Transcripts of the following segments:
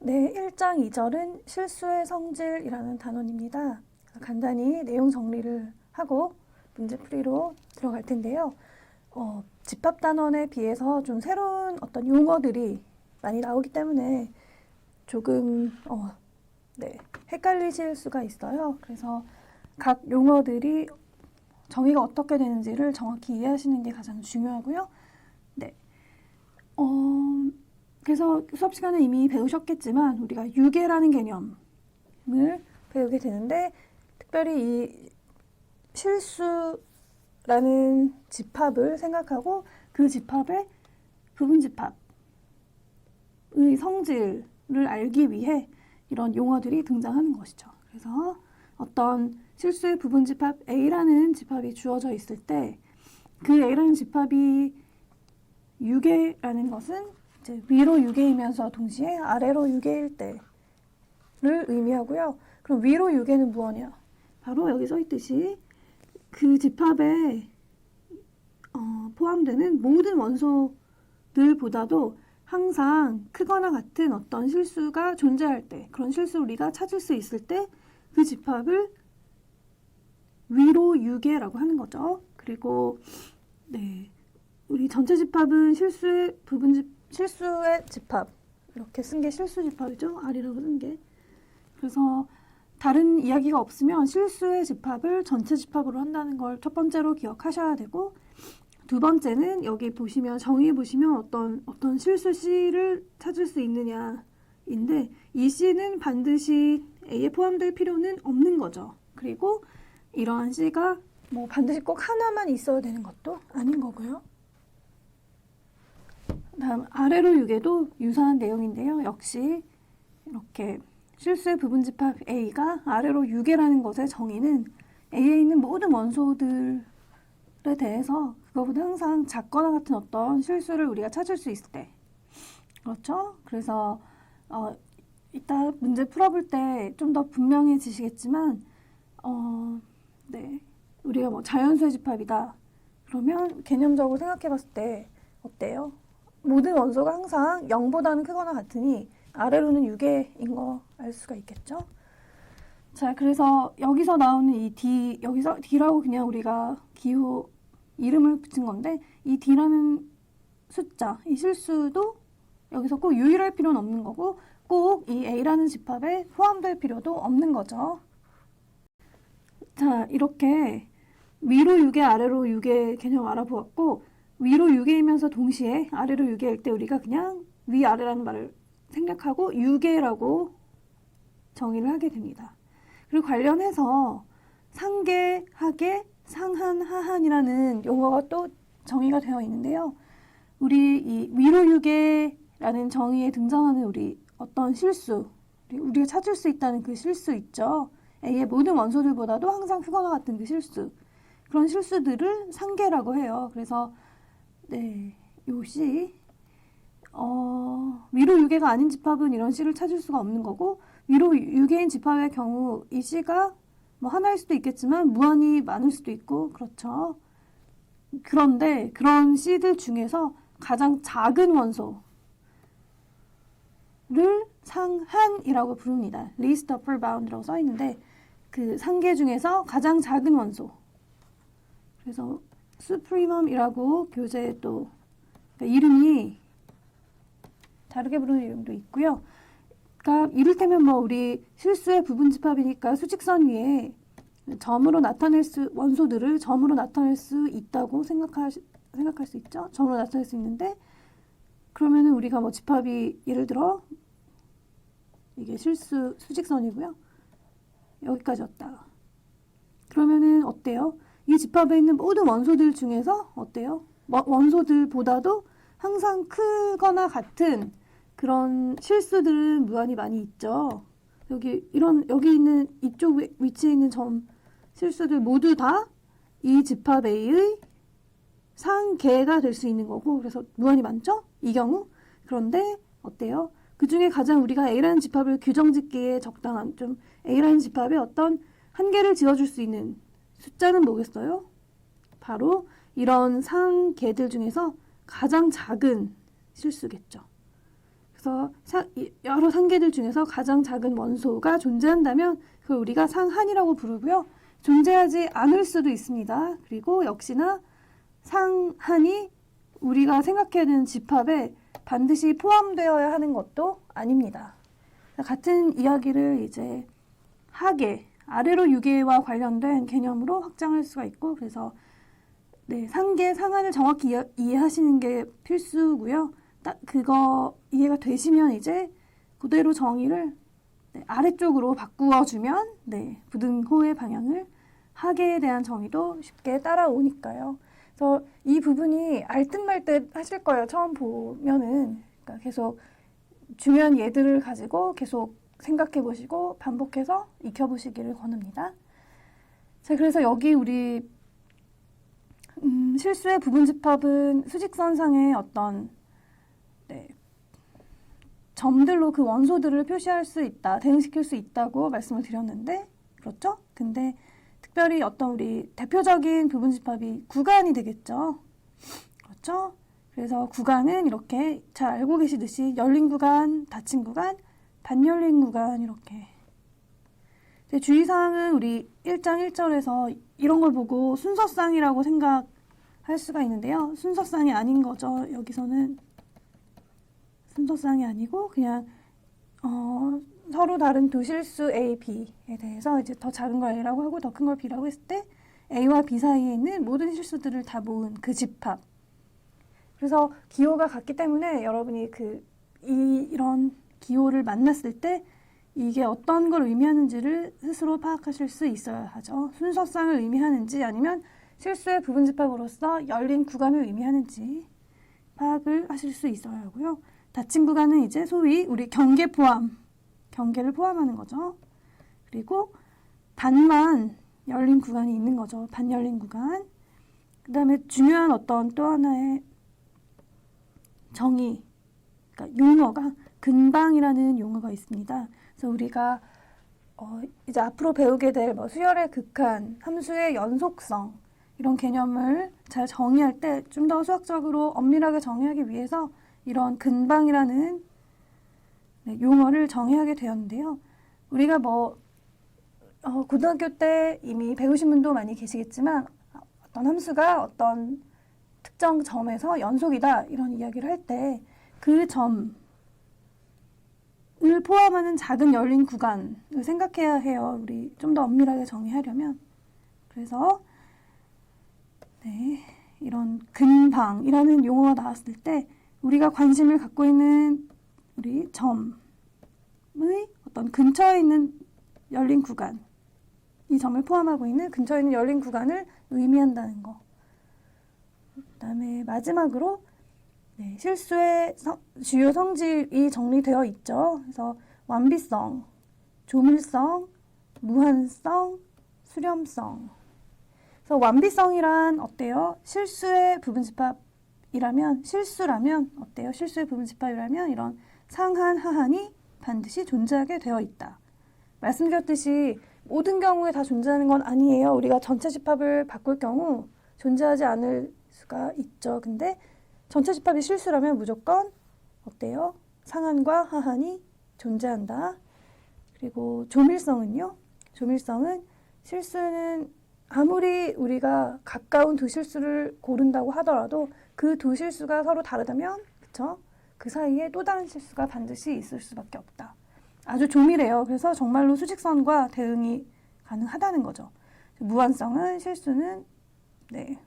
네, 1장 2절은 실수의 성질이라는 단원입니다. 간단히 내용 정리를 하고 문제 풀이로 들어갈 텐데요. 집합 단원에 비해서 좀 새로운 어떤 용어들이 많이 나오기 때문에 조금 헷갈리실 수가 있어요. 그래서 각 용어들이 정의가 어떻게 되는지를 정확히 이해하시는 게 가장 중요하고요. 네. 그래서 수업 시간에 이미 배우셨겠지만 우리가 유계라는 개념을 배우게 되는데 특별히 이 실수라는 집합을 생각하고 그 집합의 부분집합의 성질을 알기 위해 이런 용어들이 등장하는 것이죠. 그래서 어떤 실수의 부분집합 A라는 집합이 주어져 있을 때 그 A라는 집합이 유계라는 것은 이제 위로 유계이면서 동시에 아래로 유계일 때를 의미하고요. 그럼 위로 유계는 무엇이냐? 바로 여기 써 있듯이 그 집합에 포함되는 모든 원소들보다도 항상 크거나 같은 어떤 실수가 존재할 때, 그런 실수를 우리가 찾을 수 있을 때 그 집합을 위로 유계라고 하는 거죠. 그리고 우리 전체 집합은 실수의 집합, 이렇게 쓴 게 실수 집합이죠. R이라고 쓴 게. 그래서 다른 이야기가 없으면 실수의 집합을 전체 집합으로 한다는 걸 첫 번째로 기억하셔야 되고, 두 번째는 여기 보시면 정의해 보시면 어떤 실수 C를 찾을 수 있느냐인데, 이 C는 반드시 A에 포함될 필요는 없는 거죠. 그리고 이러한 C가 뭐 반드시 꼭 하나만 있어야 되는 것도 아닌 거고요. 다음 아래로 유계도 유사한 내용인데요. 역시 이렇게 실수의 부분집합 A가 아래로 유계라는 것의 정의는 A에 있는 모든 원소들에 대해서 그거보다 항상 작거나 같은 어떤 실수를 우리가 찾을 수 있을 때, 그렇죠? 그래서 이따 문제 풀어볼 때 좀 더 분명해지시겠지만 우리가 뭐 자연수의 집합이다 그러면 개념적으로 생각해봤을 때 어때요? 모든 원소가 항상 0보다는 크거나 같으니 아래로는 유계인 거 알 수가 있겠죠? 자, 그래서 여기서 나오는 이 D, 여기서 D라고 그냥 우리가 기호 이름을 붙인 건데, 이 D라는 숫자, 이 실수도 여기서 꼭 유일할 필요는 없는 거고, 꼭 이 A라는 집합에 포함될 필요도 없는 거죠. 자, 이렇게 위로 유계, 아래로 유계 개념 알아보았고, 위로 유계이면서 동시에 아래로 유계일 때 우리가 그냥 위아래라는 말을 생략하고 유계라고 정의를 하게 됩니다. 그리고 관련해서 상계, 하계, 상한, 하한이라는 용어가 또 정의가 되어 있는데요. 우리 이 위로 유계라는 정의에 등장하는 우리 어떤 실수, 우리가 찾을 수 있다는 그 실수 있죠. A의 모든 원소들보다도 항상 크거나 같은 그 실수. 그런 실수들을 상계라고 해요. 그래서 요 C, 위로 유계가 아닌 집합은 이런 C를 찾을 수가 없는 거고, 위로 유계인 집합의 경우 이 C가 뭐 하나일 수도 있겠지만 무한히 많을 수도 있고, 그렇죠. 그런데 그런 C들 중에서 가장 작은 원소를 상한이라고 부릅니다. least upper bound라고 써 있는데, 그 상계 중에서 가장 작은 원소. 그래서 supremum이라고 교재에 또 그러니까 이름이 다르게 부르는 이름도 있고요. 그러니까 이를테면 뭐 우리 실수의 부분집합이니까 수직선 위에 원소들을 점으로 나타낼 수 있다고 생각할 수 있죠. 점으로 나타낼 수 있는데, 그러면은 우리가 뭐 집합이 예를 들어 이게 수직선이고요. 여기까지였다. 그러면은 어때요? 이 집합에 있는 모든 원소들 중에서 어때요? 원소들보다도 항상 크거나 같은 그런 실수들은 무한히 많이 있죠. 여기 있는 이쪽 위치에 있는 점 실수들 모두 다 이 집합 A의 상계가 될 수 있는 거고, 그래서 무한히 많죠? 이 경우. 그런데 어때요? 그 중에 가장 우리가 A라는 집합을 규정짓기에 적당한 좀 A라는 집합에 어떤 한계를 지어줄 수 있는 숫자는 뭐겠어요? 바로 이런 상계들 중에서 가장 작은 실수겠죠. 그래서 여러 상계들 중에서 가장 작은 원소가 존재한다면 그걸 우리가 상한이라고 부르고요. 존재하지 않을 수도 있습니다. 그리고 역시나 상한이 우리가 생각해야 되는 집합에 반드시 포함되어야 하는 것도 아닙니다. 같은 이야기를 이제 하계, 아래로 유계와 관련된 개념으로 확장할 수가 있고, 그래서 네, 상계, 상한을 정확히 이해하시는 게 필수고요. 딱 그거 이해가 되시면 이제 그대로 정의를 네, 아래쪽으로 바꾸어주면 네, 부등호의 방향을 하계에 대한 정의도 쉽게 따라오니까요. 그래서 이 부분이 알듯 말듯 하실 거예요. 처음 보면은. 그러니까 계속 중요한 예들을 가지고 계속 생각해 보시고 반복해서 익혀보시기를 권합니다. 자, 그래서 여기 우리 실수의 부분집합은 수직선상의 어떤 네, 점들로 그 원소들을 표시할 수 있다, 대응시킬 수 있다고 말씀을 드렸는데, 그렇죠? 근데 특별히 어떤 우리 대표적인 부분집합이 구간이 되겠죠. 그렇죠? 그래서 구간은 이렇게 잘 알고 계시듯이 열린 구간, 닫힌 구간, 반열린 구간 이렇게. 주의사항은 우리 1장 1절에서 이런 걸 보고 순서쌍이라고 생각할 수가 있는데요. 순서쌍이 아닌 거죠. 여기서는 순서쌍이 아니고 그냥 서로 다른 두 실수 A, B에 대해서 이제 더 작은 걸 A라고 하고 더 큰 걸 B라고 했을 때 A와 B 사이에 있는 모든 실수들을 다 모은 그 집합. 그래서 기호가 같기 때문에 여러분이 이런 기호를 만났을 때 이게 어떤 걸 의미하는지를 스스로 파악하실 수 있어야 하죠. 순서쌍을 의미하는지 아니면 실수의 부분집합으로서 열린 구간을 의미하는지 파악을 하실 수 있어야 하고요. 닫힌 구간은 이제 소위 우리 경계를 포함하는 거죠. 그리고 반만 열린 구간이 있는 거죠. 반열린 구간. 그 다음에 중요한 어떤 또 하나의 정의, 그러니까 용어가 근방이라는 용어가 있습니다. 그래서 우리가 이제 앞으로 배우게 될 수열의 극한, 함수의 연속성 이런 개념을 잘 정의할 때 좀 더 수학적으로 엄밀하게 정의하기 위해서 이런 근방이라는 네, 용어를 정의하게 되었는데요. 우리가 고등학교 때 이미 배우신 분도 많이 계시겠지만 어떤 함수가 어떤 특정 점에서 연속이다 이런 이야기를 할 때 그 점을 포함하는 작은 열린 구간을 생각해야 해요. 우리 좀 더 엄밀하게 정의하려면. 그래서 네, 이런 근방이라는 용어가 나왔을 때 우리가 관심을 갖고 있는 우리 점의 어떤 근처에 있는 열린 구간, 이 점을 포함하고 있는 근처에 있는 열린 구간을 의미한다는 거. 그 다음에 마지막으로 네, 실수의 주요 성질이 정리되어 있죠. 그래서 완비성, 조밀성, 무한성, 수렴성. 그래서 완비성이란 어때요? 실수의 부분집합이라면, 실수라면 어때요? 실수의 부분집합이라면 이런 상한, 하한이 반드시 존재하게 되어 있다. 말씀드렸듯이 모든 경우에 다 존재하는 건 아니에요. 우리가 전체 집합을 바꿀 경우 존재하지 않을 수가 있죠. 근데 전체 집합이 실수라면 무조건 어때요? 상한과 하한이 존재한다. 그리고 조밀성은요? 조밀성은 실수는 아무리 우리가 가까운 두 실수를 고른다고 하더라도 그 두 실수가 서로 다르다면 그쵸? 그 사이에 또 다른 실수가 반드시 있을 수밖에 없다. 아주 조밀해요. 그래서 정말로 수직선과 대응이 가능하다는 거죠. 무한성은 실수는 네,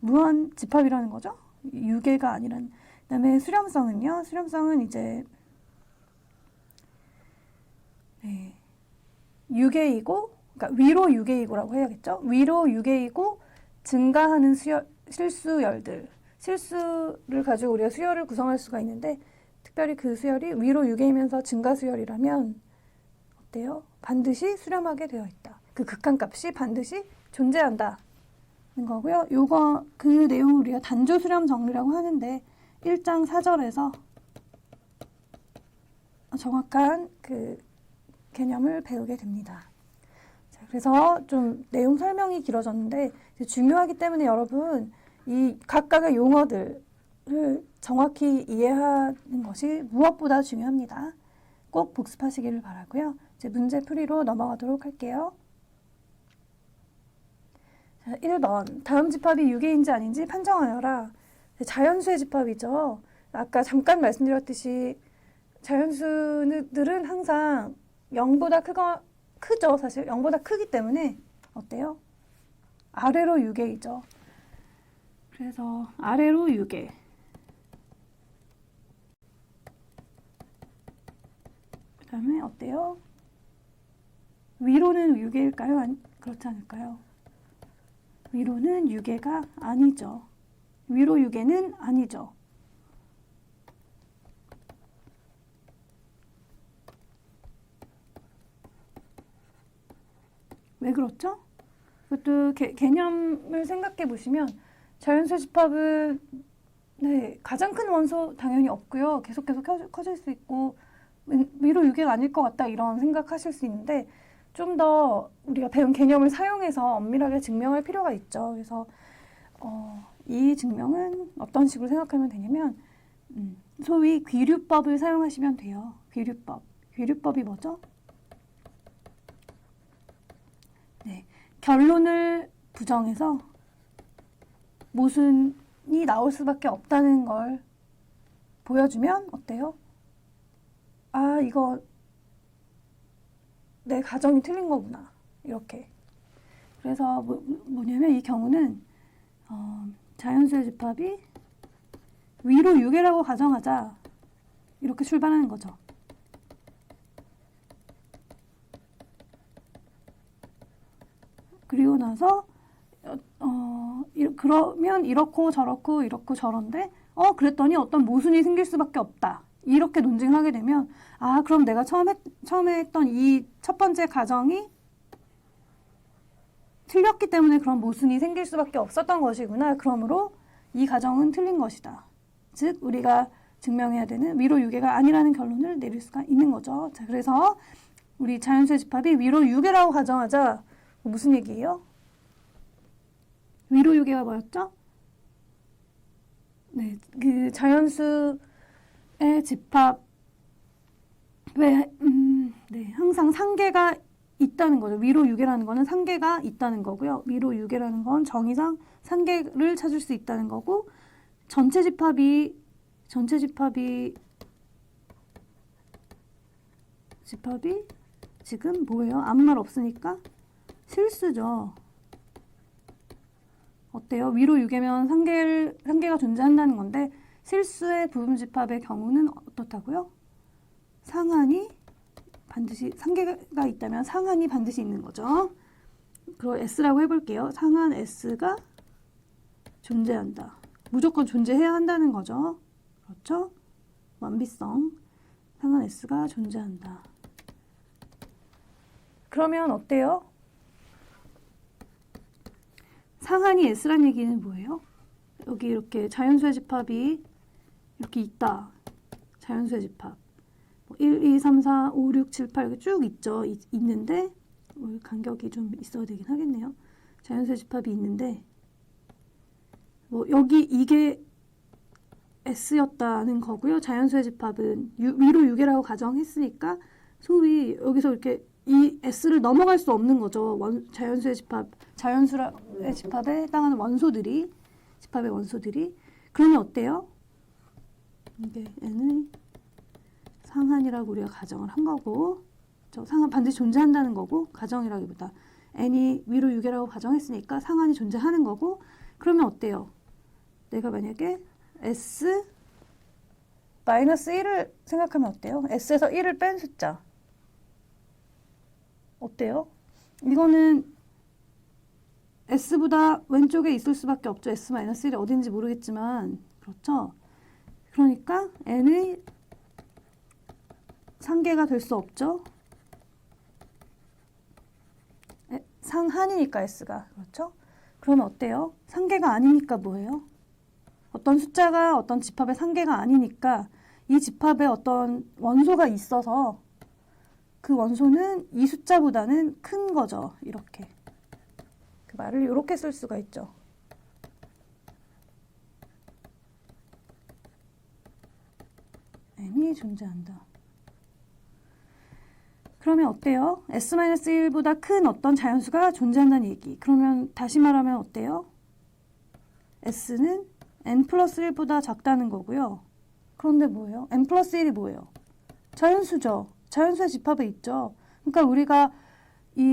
무한 집합이라는 거죠. 유계가 아니란. 그다음에 수렴성은요. 수렴성은 이제 네, 유계이고, 그러니까 위로 유계이고라고 해야겠죠. 위로 유계이고 증가하는 실수열들. 실수를 가지고 우리가 수열을 구성할 수가 있는데 특별히 그 수열이 위로 유계이면서 증가 수열이라면 어때요? 반드시 수렴하게 되어 있다. 그 극한값이 반드시 존재한다. 거고요. 그 내용을 우리가 단조 수렴 정리라고 하는데 1장 4절에서 정확한 그 개념을 배우게 됩니다. 자, 그래서 좀 내용 설명이 길어졌는데 중요하기 때문에 여러분 이 각각의 용어들 이거를 정확히 이해하는 것이 무엇보다 중요합니다. 꼭 복습하시기를 바라고요. 이제 문제 풀이로 넘어가도록 할게요. 자, 1번. 다음 집합이 6개인지 아닌지 판정하여라. 자연수의 집합이죠. 아까 잠깐 말씀드렸듯이 자연수들은 항상 0보다 크죠. 사실 0보다 크기 때문에 어때요? 아래로 6개이죠. 그래서 아래로 6개. 그 다음에 어때요? 위로는 6개일까요? 그렇지 않을까요? 위로는 6개가 아니죠. 위로 6개는 아니죠. 왜 그렇죠? 그것도 개념을 생각해 보시면 자연수 집합은 네, 가장 큰 원소 당연히 없고요. 계속 커질 수 있고 위로 6개가 아닐 것 같다 이런 생각하실 수 있는데 좀 더 우리가 배운 개념을 사용해서 엄밀하게 증명할 필요가 있죠. 그래서 이 증명은 어떤 식으로 생각하면 되냐면 소위 귀류법을 사용하시면 돼요. 귀류법. 귀류법이 뭐죠? 네, 결론을 부정해서 모순이 나올 수밖에 없다는 걸 보여주면 어때요? 아, 이거 내 가정이 틀린 거구나. 이렇게. 그래서 뭐냐면 이 경우는 자연수의 집합이 위로 6개라고 가정하자. 이렇게 출발하는 거죠. 그리고 나서 그러면 이렇고 저렇고 이렇고 저런데 그랬더니 어떤 모순이 생길 수밖에 없다. 이렇게 논증을 하게 되면 아, 그럼 내가 처음에 했던 이 첫 번째 가정이 틀렸기 때문에 그런 모순이 생길 수밖에 없었던 것이구나. 그러므로 이 가정은 틀린 것이다. 즉 우리가 증명해야 되는 위로 6개가 아니라는 결론을 내릴 수가 있는 거죠. 자, 그래서 우리 자연수의 집합이 위로 6개라고 가정하자. 무슨 얘기예요? 위로 6개가 뭐였죠? 네, 그 자연수의 집합에 네, 항상 상계가 있다는 거죠. 위로 6개라는 거는 상계가 있다는 거고요. 위로 6개라는 건 정의상 상계를 찾을 수 있다는 거고 전체 집합이 지금 뭐예요? 아무 말 없으니까 실수죠. 어때요? 위로 6개면 상계가 존재한다는 건데 실수의 부분 집합의 경우는 어떻다고요? 상한이 반드시 상계가 있다면 상한이 반드시 있는 거죠. 그럼 S라고 해볼게요. 상한 S가 존재한다. 무조건 존재해야 한다는 거죠. 그렇죠? 완비성. 상한 S가 존재한다. 그러면 어때요? 상한이 S란 얘기는 뭐예요? 여기 이렇게 자연수의 집합이 이렇게 있다. 자연수의 집합. 1, 2, 3, 4, 5, 6, 7, 8 이렇게 쭉 있죠. 있는데 간격이 좀 있어야 되긴 하겠네요. 자연수의 집합이 있는데 여기 이게 S였다는 거고요. 자연수의 집합은 위로 6개라고 가정했으니까 소위 여기서 이렇게 이 S를 넘어갈 수 없는 거죠. 자연수의 집합에 해당하는 집합의 원소들이. 그러면 어때요? 이게 N은 상한이라고 우리가 가정을 한 거고, 상한 반드시 존재한다는 거고, 가정이라기보다 N이 위로 6개라고 가정했으니까 상한이 존재하는 거고, 그러면 어때요? 내가 만약에 S 마이너스 1을 생각하면 어때요? S에서 1을 뺀 숫자. 어때요? 이거는 S보다 왼쪽에 있을 수밖에 없죠. S-1이 어딘지 모르겠지만 그렇죠? 그러니까 N의 상계가 될 수 없죠. 상한이니까 S가. 그렇죠? 그러면 어때요? 상계가 아니니까 뭐예요? 어떤 숫자가 어떤 집합의 상계가 아니니까 이 집합에 어떤 원소가 있어서 그 원소는 이 숫자보다는 큰 거죠. 이렇게. 그 말을 이렇게 쓸 수가 있죠. 자연이 존재한다. 그러면 어때요? S-1보다 큰 어떤 자연수가 존재한다는 얘기. 그러면 다시 말하면 어때요? S는 n 플러스 1보다 작다는 거고요. 그런데 뭐예요? n 플러스 1이 뭐예요? 자연수죠. 자연수의 집합에 있죠. 그러니까 우리가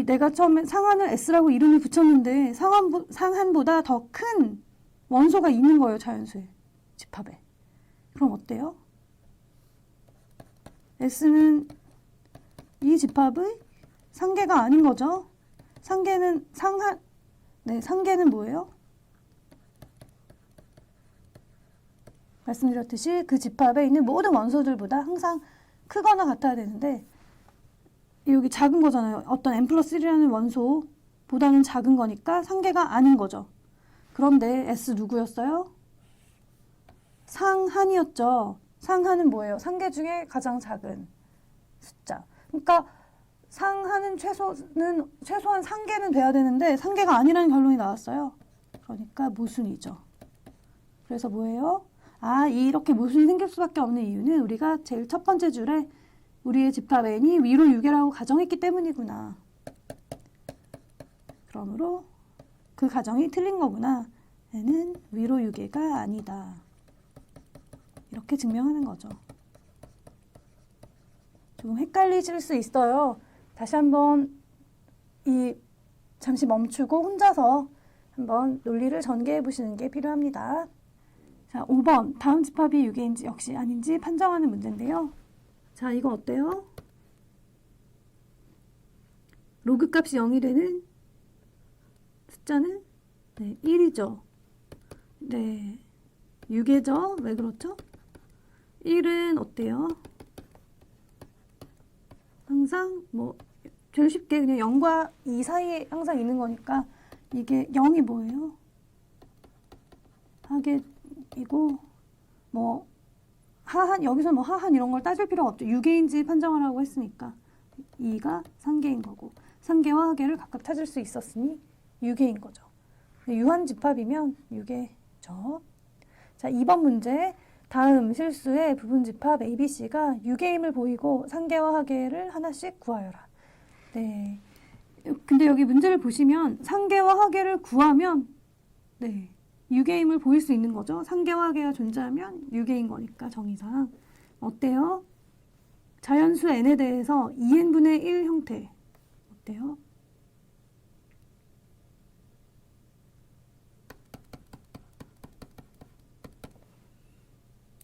내가 처음에 상한을 S라고 이름을 붙였는데 상한보다 더 큰 원소가 있는 거예요. 자연수의 집합에. 그럼 어때요? S는 이 집합의 상계가 아닌 거죠. 상계는 상계는 뭐예요? 말씀드렸듯이 그 집합에 있는 모든 원소들보다 항상 크거나 같아야 되는데 여기 작은 거잖아요. 어떤 n 플러스 1이라는 원소보다는 작은 거니까 상계가 아닌 거죠. 그런데 S 누구였어요? 상한이었죠. 상한은 뭐예요? 상계 중에 가장 작은 숫자. 그러니까 상한은 최소한 상계는 돼야 되는데 상계가 아니라는 결론이 나왔어요. 그러니까 모순이죠. 그래서 뭐예요? 이렇게 모순이 생길 수밖에 없는 이유는 우리가 제일 첫 번째 줄에 우리의 집합 n이 위로 6이라고 가정했기 때문이구나. 그러므로 그 가정이 틀린 거구나. n은 위로 6개가 아니다. 이렇게 증명하는 거죠. 조금 헷갈리실 수 있어요. 다시 한번 잠시 멈추고 혼자서 한번 논리를 전개해 보시는 게 필요합니다. 자, 5번. 다음 집합이 6개인지 역시 아닌지 판정하는 문제인데요. 자, 이거 어때요? 로그 값이 0이 되는 숫자는 1이죠. 네, 6개죠. 왜 그렇죠? 1은 어때요? 항상 제일 쉽게 그냥 0과 2 사이에 항상 있는 거니까 이게 0이 뭐예요? 하계이고 하한, 여기서 하한 이런 걸 따질 필요가 없죠. 6개인지 판정하라고 했으니까 2가 상계인 거고 상계와 하계를 각각 찾을 수 있었으니 6개인 거죠. 유한 집합이면 6개죠. 자, 2번 문제. 다음 실수의 부분 집합 ABC가 6개임을 보이고 상계와 하계를 하나씩 구하여라. 네. 근데 여기 문제를 보시면 상계와 하계를 구하면 6개임을 보일 수 있는 거죠. 상계와 하계가 존재하면 6개인 거니까 정의상. 어때요? 자연수 n에 대해서 2n분의 1 형태. 어때요?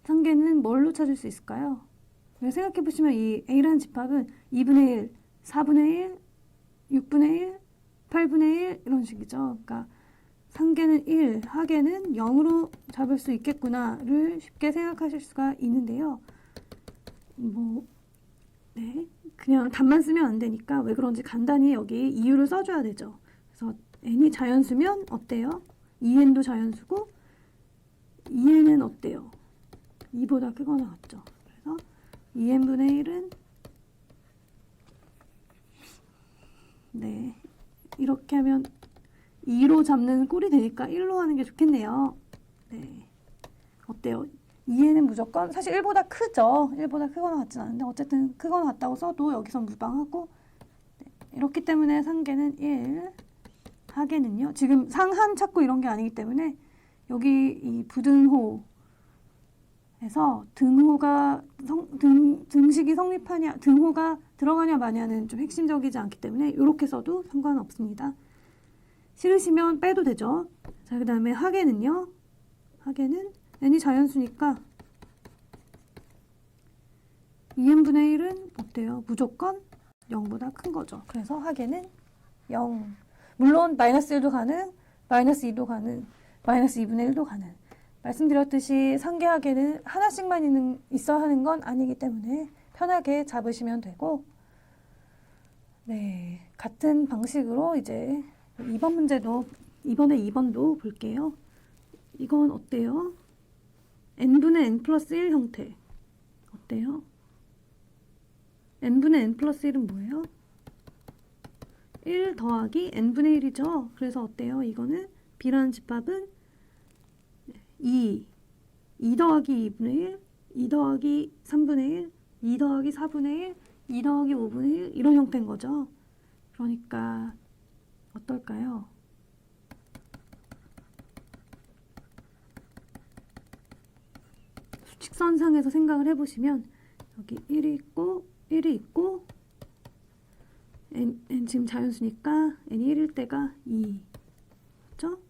상계는 뭘로 찾을 수 있을까요? 생각해 보시면 이 A라는 집합은 2분의 1, 4분의 1, 6분의 1, 8분의 1 이런 식이죠. 그러니까 상계는 1, 하계는 0으로 잡을 수 있겠구나를 쉽게 생각하실 수가 있는데요. 그냥 답만 쓰면 안 되니까 왜 그런지 간단히 여기 이유를 써줘야 되죠. 그래서 n이 자연수면 어때요? 2n도 자연수고 2n은 어때요? 2보다 크거나 같죠. 그래서 2n분의 1은 이렇게 하면 2로 잡는 꼴이 되니까 1로 하는 게 좋겠네요. 어때요? 2n은 무조건 사실 1보다 크죠. 1보다 크거나 같진 않은데 어쨌든 크거나 같다고 써도 여기서 무방하고 이렇기 때문에 상계는 1, 하계는요. 지금 상한 찾고 이런 게 아니기 때문에 여기 이 부등호 에서 등식이 성립하냐, 등호가 들어가냐 마냐는 좀 핵심적이지 않기 때문에 이렇게 써도 상관없습니다. 싫으시면 빼도 되죠. 자, 그 다음에 하계는요. 하계는 n이 자연수니까 2n분의 1은 어때요? 무조건 0보다 큰 거죠. 그래서 하계는 0. 물론 마이너스 1도 가능, 마이너스 2도 가능, 마이너스 2분의 1도 가능. 말씀드렸듯이 상계하계는 하나씩만 있어야 하는 건 아니기 때문에 편하게 잡으시면 되고, 같은 방식으로 이제 2번 문제도 이번에 2번도 볼게요. 이건 어때요? n분의 n 플러스 1 형태. 어때요? n분의 n 플러스 1은 뭐예요? 1 더하기 n분의 1이죠. 그래서 어때요? 이거는 B라는 집합은 2 더하기 2분의 1 2 더하기 3분의 1, 2 더하기 4분의 1, 2 더하기 5분의 1 이런 형태인 거죠. 그러니까 어떨까요? 수직선상에서 생각을 해보시면 여기 1이 있고 1이 있고 n 지금 자연수니까 n이 1일 때가 2 그렇죠?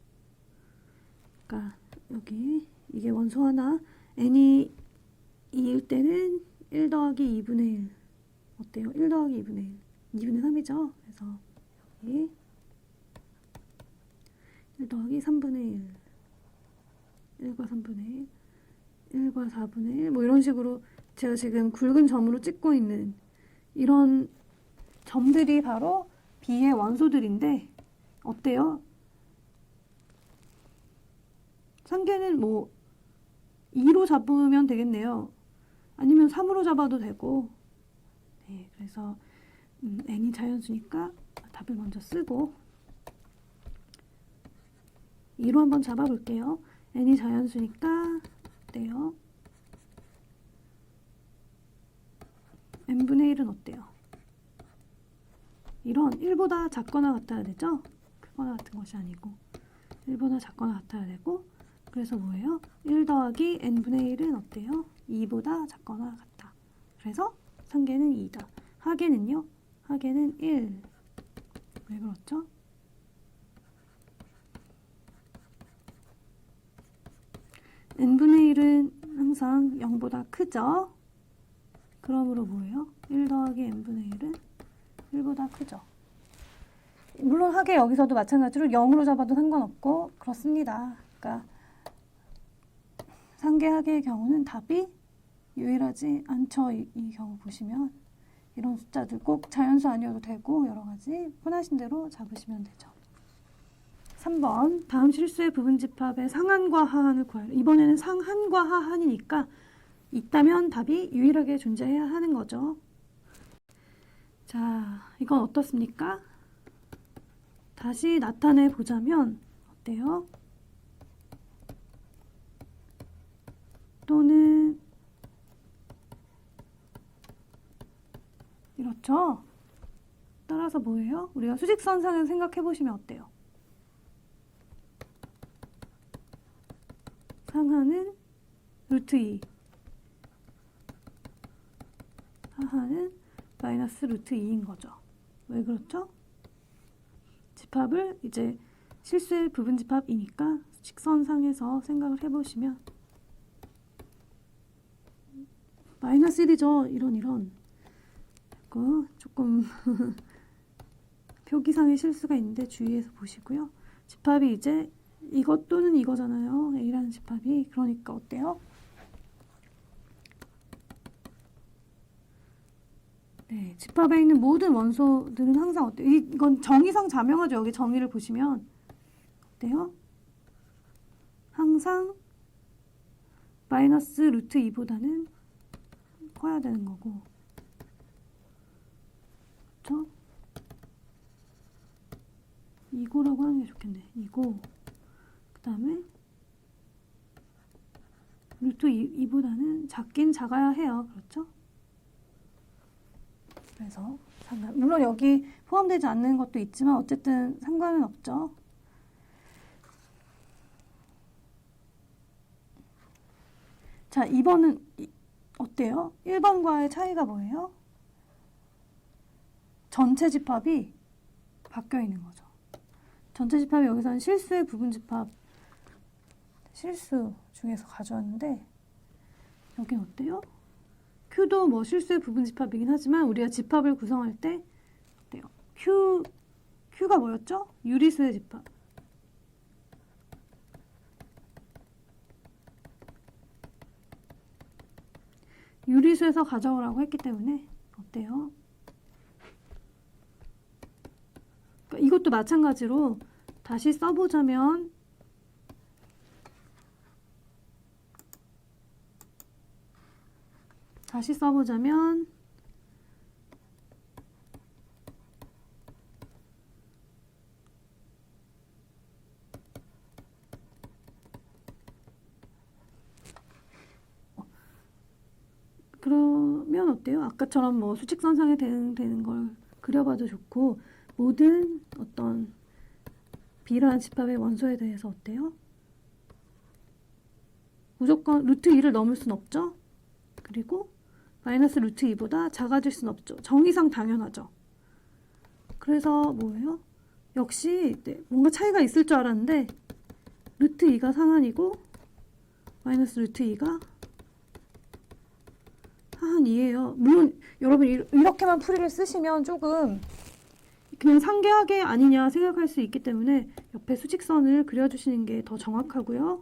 그러니까 여기 이게 원소 하나 n이 2일 때는 1 더하기 2분의 1 어때요? 1 더하기 2분의 1 2분의 3이죠? 그래서 여기 1 더하기 3분의 1 1과 3분의 1 1과 4분의 1 뭐 이런 식으로 제가 지금 굵은 점으로 찍고 있는 이런 점들이 바로 B의 원소들인데 어때요? 상계는 뭐 2로 잡으면 되겠네요. 아니면 3으로 잡아도 되고 네, 그래서 n이 자연수니까 답을 먼저 쓰고 2로 한번 잡아볼게요. n이 자연수니까 어때요? n분의 1은 어때요? 이런 1보다 작거나 같아야 되죠? 크거나 같은 것이 아니고 1보다 작거나 같아야 되고 그래서 뭐예요? 1 더하기 n분의 1은 어때요? 2보다 작거나 같다. 그래서 상계는 2다. 하계는요? 하계는 1. 왜 그렇죠? n분의 1은 항상 0보다 크죠? 그러므로 뭐예요? 1 더하기 n분의 1은 1보다 크죠. 물론 하계 여기서도 마찬가지로 0으로 잡아도 상관없고 그렇습니다. 그러니까 상계 하계의 경우는 답이 유일하지 않죠. 이 경우 보시면 이런 숫자들 꼭 자연수 아니어도 되고 여러 가지 편하신 대로 잡으시면 되죠. 3번 다음 실수의 부분집합의 상한과 하한을 구하라. 이번에는 상한과 하한이니까 있다면 답이 유일하게 존재해야 하는 거죠. 자, 이건 어떻습니까? 다시 나타내 보자면 어때요? 또는 이렇죠? 따라서 뭐예요? 우리가 수직선상에서 생각해 보시면 어때요? 상하는 루트 2 하하는 마이너스 루트 2인 거죠. 왜 그렇죠? 집합을 이제 실수의 부분집합이니까 직선상에서 생각을 해보시면 마이너스 1이죠. 이런 그 조금 표기상의 실수가 있는데 주의해서 보시고요. 집합이 이제 이것 또는 이거잖아요. A라는 집합이. 그러니까 어때요? 네, 집합에 있는 모든 원소들은 항상 어때요? 이건 정의상 자명하죠. 여기 정의를 보시면 어때요? 항상 마이너스 루트 2보다는 커야 되는 거고 그렇죠? 이거라고 하는 게 좋겠네. 이거 그 다음에 루트 2보다는 작긴 작아야 해요. 그렇죠? 그래서 물론 여기 포함되지 않는 것도 있지만 어쨌든 상관은 없죠. 자, 2번은 어때요? 1번과의 차이가 뭐예요? 전체 집합이 바뀌어 있는 거죠. 전체 집합이 여기서는 실수의 부분 집합 실수 중에서 가져왔는데 여긴 어때요? Q도 뭐 실수의 부분 집합이긴 하지만 우리가 집합을 구성할 때 어때요? Q가 뭐였죠? 유리수의 집합. 유리수에서 가져오라고 했기 때문에 어때요? 그러니까 이것도 마찬가지로 다시 써보자면 그러면 어때요? 아까처럼 뭐 수직선상에 되는 걸 그려봐도 좋고 모든 어떤 B라는 집합의 원소에 대해서 어때요? 무조건 루트 2를 넘을 순 없죠? 그리고 마이너스 루트 2보다 작아질 순 없죠. 정의상 당연하죠. 그래서 뭐예요? 역시 뭔가 차이가 있을 줄 알았는데 루트 2가 상한이고 마이너스 루트 2가 하한이에요. 물론 여러분 이렇게만 풀이를 쓰시면 조금 그냥 상계하게 아니냐 생각할 수 있기 때문에 옆에 수직선을 그려주시는 게 더 정확하고요.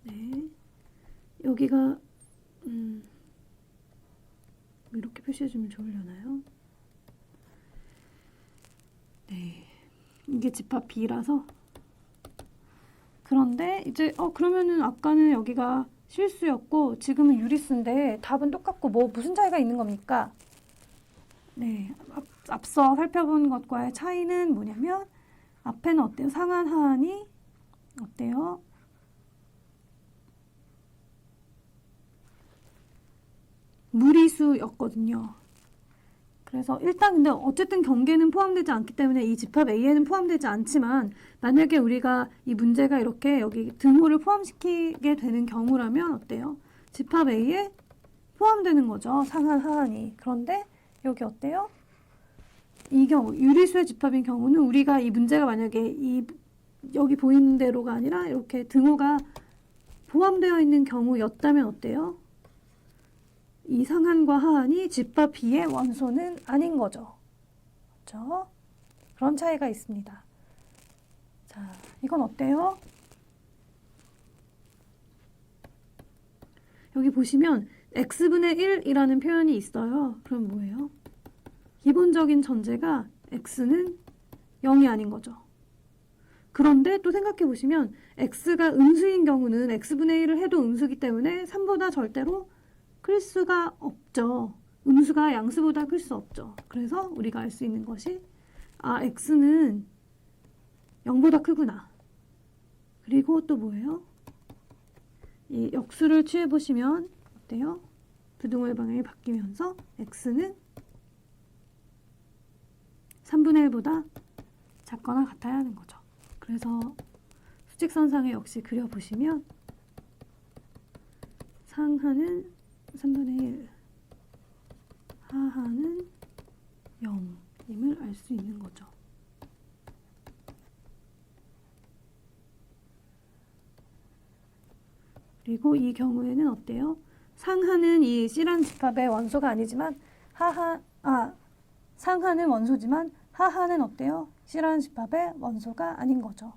네, 여기가 이렇게 표시해주면 좋으려나요? 네, 이게 집합 B라서. 그런데 이제 그러면은 아까는 여기가 실수였고 지금은 유리수인데 답은 똑같고 뭐 무슨 차이가 있는 겁니까? 네, 앞서 살펴본 것과의 차이는 뭐냐면 앞에는 어때요? 상한 하한이 어때요? 무리수였거든요. 그래서 일단 근데 어쨌든 경계는 포함되지 않기 때문에 이 집합 A에는 포함되지 않지만 만약에 우리가 이 문제가 이렇게 여기 등호를 포함시키게 되는 경우라면 어때요? 집합 A에 포함되는 거죠. 상한 하한이. 그런데 여기 어때요? 이 경우 유리수의 집합인 경우는 우리가 이 문제가 만약에 여기 보이는 대로가 아니라 이렇게 등호가 포함되어 있는 경우였다면 어때요? 이 상한과 하한이 집합 B의 원소는 아닌 거죠. 그렇죠? 그런 차이가 있습니다. 자, 이건 어때요? 여기 보시면 x분의 1이라는 표현이 있어요. 그럼 뭐예요? 기본적인 전제가 x는 0이 아닌 거죠. 그런데 또 생각해 보시면 x가 음수인 경우는 x분의 1을 해도 음수기 때문에 3보다 절대로 클 수가 없죠. 음수가 양수보다 클 수 없죠. 그래서 우리가 알 수 있는 것이 x는 0보다 크구나. 그리고 또 뭐예요? 이 역수를 취해보시면 어때요? 부등호의 방향이 바뀌면서 x는 3분의 1보다 작거나 같아야 하는 거죠. 그래서 수직선상에 역시 그려보시면 상하는 3분의 1, 하하는 0임을 알 수 있는 거죠. 그리고 이 경우에는 어때요? 상하는 이 C라는 집합의 원소가 아니지만 상하는 원소지만 하하는 어때요? C라는 집합의 원소가 아닌 거죠.